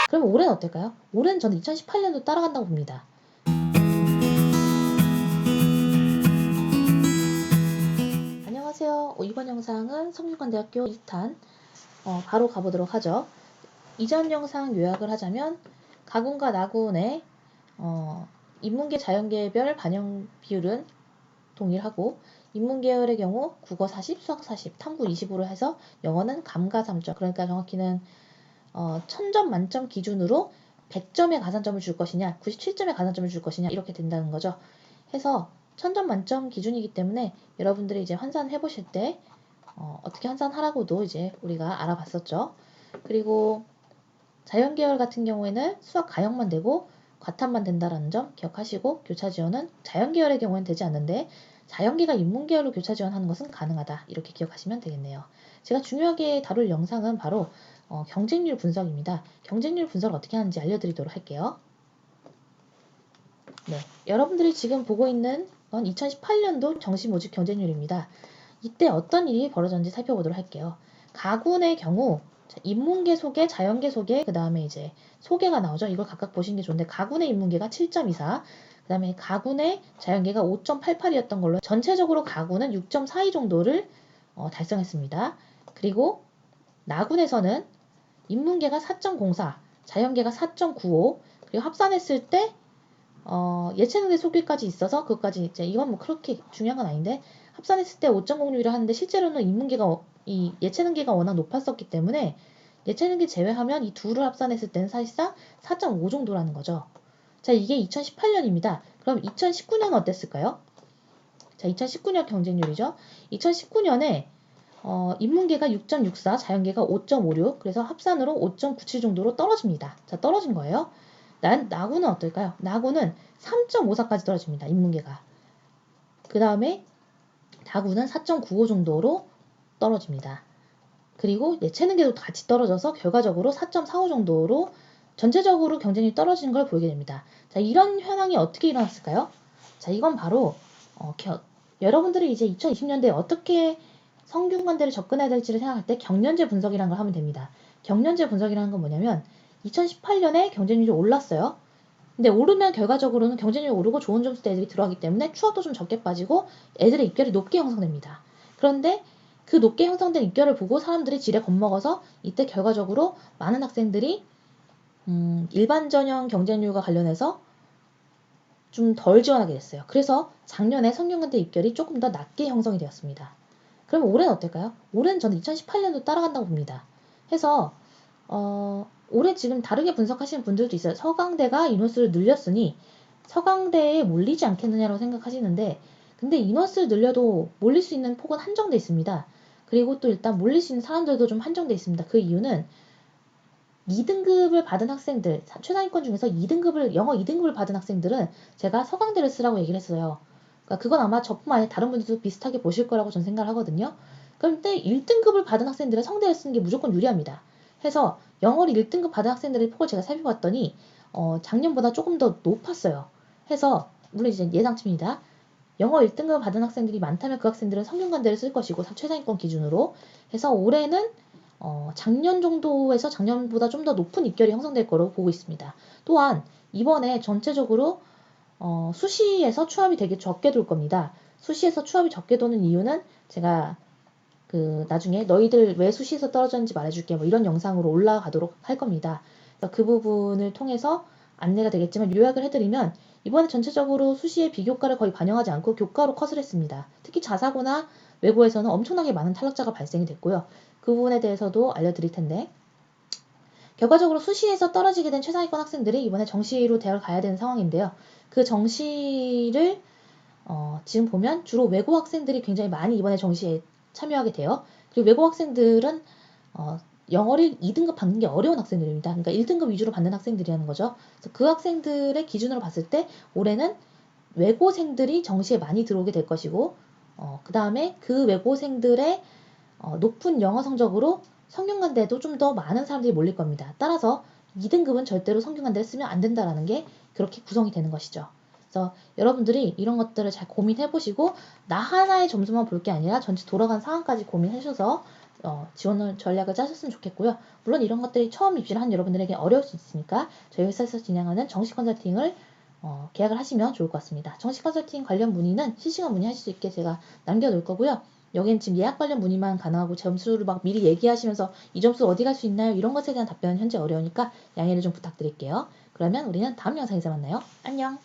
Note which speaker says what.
Speaker 1: 그럼 올해는 어떨까요? 올해는 저는 2018년도 따라간다고 봅니다. 안녕하세요. 이번 영상은 성균관대학교 2탄 바로 가보도록 하죠. 이전 영상 요약을 하자면 가군과 나군의 인문계 자연계별 반영 비율은 동일하고 인문계열의 경우 국어 40, 수학 40, 탐구 20으로 해서 영어는 감가상점, 그러니까 정확히는 1000점 만점 기준으로 100점의 가산점을 줄 것이냐 97점의 가산점을 줄 것이냐 이렇게 된다는 거죠. 해서 1000점 만점 기준이기 때문에 여러분들이 이제 환산해 보실 때 어떻게 환산하라고도 이제 우리가 알아봤었죠. 그리고 자연계열 같은 경우에는 수학 가형만 되고 과탐만 된다라는 점 기억하시고 교차 지원은 자연계열의 경우에는 되지 않는데 자연계가 인문계열로 교차 지원하는 것은 가능하다. 이렇게 기억하시면 되겠네요. 제가 중요하게 다룰 영상은 바로 경쟁률 분석입니다. 경쟁률 분석을 어떻게 하는지 알려드리도록 할게요. 네, 여러분들이 지금 보고 있는 건 2018년도 정시 모집 경쟁률입니다. 이때 어떤 일이 벌어졌는지 살펴보도록 할게요. 가군의 경우 인문계 소개, 자연계 소개, 그 다음에 이제 소개가 나오죠. 이걸 각각 보시는 게 좋은데 가군의 인문계가 7.24, 그 다음에 가군의 자연계가 5.88이었던 걸로 전체적으로 가군은 6.42 정도를 달성했습니다. 그리고 나군에서는 인문계가 4.04, 자연계가 4.95, 그리고 합산했을 때 예체능대 소개까지 있어서 그것까지 이제 이건 뭐 그렇게 중요한 건 아닌데 합산했을 때 5.06이라 하는데 실제로는 인문계가 이 예체능계가 워낙 높았었기 때문에 예체능계 제외하면 이 둘을 합산했을 때는 사실상 4.5 정도라는 거죠. 자, 이게 2018년입니다. 그럼 2019년은 어땠을까요? 자, 2019년 경쟁률이죠. 2019년에 인문계가 6.64, 자연계가 5.56, 그래서 합산으로 5.97 정도로 떨어집니다. 자, 떨어진 거예요. 나구는 어떨까요? 나구는 3.54까지 떨어집니다. 인문계가. 그 다음에 다구는 4.95 정도로 떨어집니다. 그리고 예체능계도 같이 떨어져서 결과적으로 4.45 정도로 전체적으로 경쟁률이 떨어지는 걸 보이게 됩니다. 자, 이런 현황이 어떻게 일어났을까요? 자, 이건 바로 여러분들이 이제 2020년대에 어떻게 성균관대를 접근해야 될지를 생각할 때 경련제 분석이라는 걸 하면 됩니다. 경련제 분석이라는 건 뭐냐면 2018년에 경쟁률이 올랐어요. 근데 오르면 결과적으로는 경쟁률이 오르고 좋은 점수대 애들이 들어가기 때문에 추억도 좀 적게 빠지고 애들의 입결이 높게 형성됩니다. 그런데 그 높게 형성된 입결을 보고 사람들이 지레 겁먹어서 이때 결과적으로 많은 학생들이 일반 전형 경쟁률과 관련해서 좀 덜 지원하게 됐어요. 그래서 작년에 성균관대 입결이 조금 더 낮게 형성이 되었습니다. 그럼 올해는 어떨까요? 올해는 저는 2018년도 따라간다고 봅니다. 해서 올해 지금 다르게 분석하시는 분들도 있어요. 서강대가 인원수를 늘렸으니 서강대에 몰리지 않겠느냐고 생각하시는데 근데 인원수를 늘려도 몰릴 수 있는 폭은 한정돼 있습니다. 그리고 또 일단 몰릴 수 있는 사람들도 좀 한정돼 있습니다. 그 이유는 2등급을 받은 학생들, 최상위권 중에서 2등급을, 영어 2등급을 받은 학생들은 제가 서강대를 쓰라고 얘기를 했어요. 그러니까 그건 아마 저뿐만 아니라 다른 분들도 비슷하게 보실 거라고 저는 생각을 하거든요. 그런데 1등급을 받은 학생들은 성대를 쓰는 게 무조건 유리합니다. 해서 영어를 1등급 받은 학생들의 폭을 제가 살펴봤더니 작년보다 조금 더 높았어요. 해서 물론 이제 예상치입니다. 영어 1등급 받은 학생들이 많다면 그 학생들은 성균관대를 쓸 것이고 최상위권 기준으로 해서 올해는 작년 정도에서 작년보다 좀 더 높은 입결이 형성될 거로 보고 있습니다. 또한 이번에 전체적으로 수시에서 추합이 되게 적게 돌 겁니다. 수시에서 추합이 적게 도는 이유는 제가 나중에 너희들 왜 수시에서 떨어졌는지 말해줄게 뭐 이런 영상으로 올라가도록 할 겁니다. 그 부분을 통해서 안내가 되겠지만 요약을 해드리면 이번에 전체적으로 수시의 비교과를 거의 반영하지 않고 교과로 컷을 했습니다. 특히 자사고나 외고에서는 엄청나게 많은 탈락자가 발생이 됐고요. 그 부분에 대해서도 알려드릴 텐데 결과적으로 수시에서 떨어지게 된 최상위권 학생들이 이번에 정시로 대학을 가야 되는 상황인데요. 그 정시를 지금 보면 주로 외고 학생들이 굉장히 많이 이번에 정시에 참여하게 돼요. 그리고 외고 학생들은 영어를 2등급 받는 게 어려운 학생들입니다. 그러니까 1등급 위주로 받는 학생들이라는 거죠. 그래서 그 학생들의 기준으로 봤을 때 올해는 외고생들이 정시에 많이 들어오게 될 것이고 그 다음에 그 외고생들의 높은 영어 성적으로 성균관대에도 좀 더 많은 사람들이 몰릴 겁니다. 따라서 2등급은 절대로 성균관대를 쓰면 안 된다라는 게 그렇게 구성이 되는 것이죠. 그래서 여러분들이 이런 것들을 잘 고민해보시고 나 하나의 점수만 볼 게 아니라 전체 돌아간 상황까지 고민하셔서 지원 전략을 짜셨으면 좋겠고요. 물론 이런 것들이 처음 입시를 한 여러분들에게 어려울 수 있으니까 저희 회사에서 진행하는 정식 컨설팅을 계약을 하시면 좋을 것 같습니다. 정식 컨설팅 관련 문의는 실시간 문의하실 수 있게 제가 남겨놓을 거고요. 여기는 지금 예약 관련 문의만 가능하고 점수를 막 미리 얘기하시면서 이 점수 어디 갈 수 있나요? 이런 것에 대한 답변은 현재 어려우니까 양해를 좀 부탁드릴게요. 그러면 우리는 다음 영상에서 만나요. 안녕!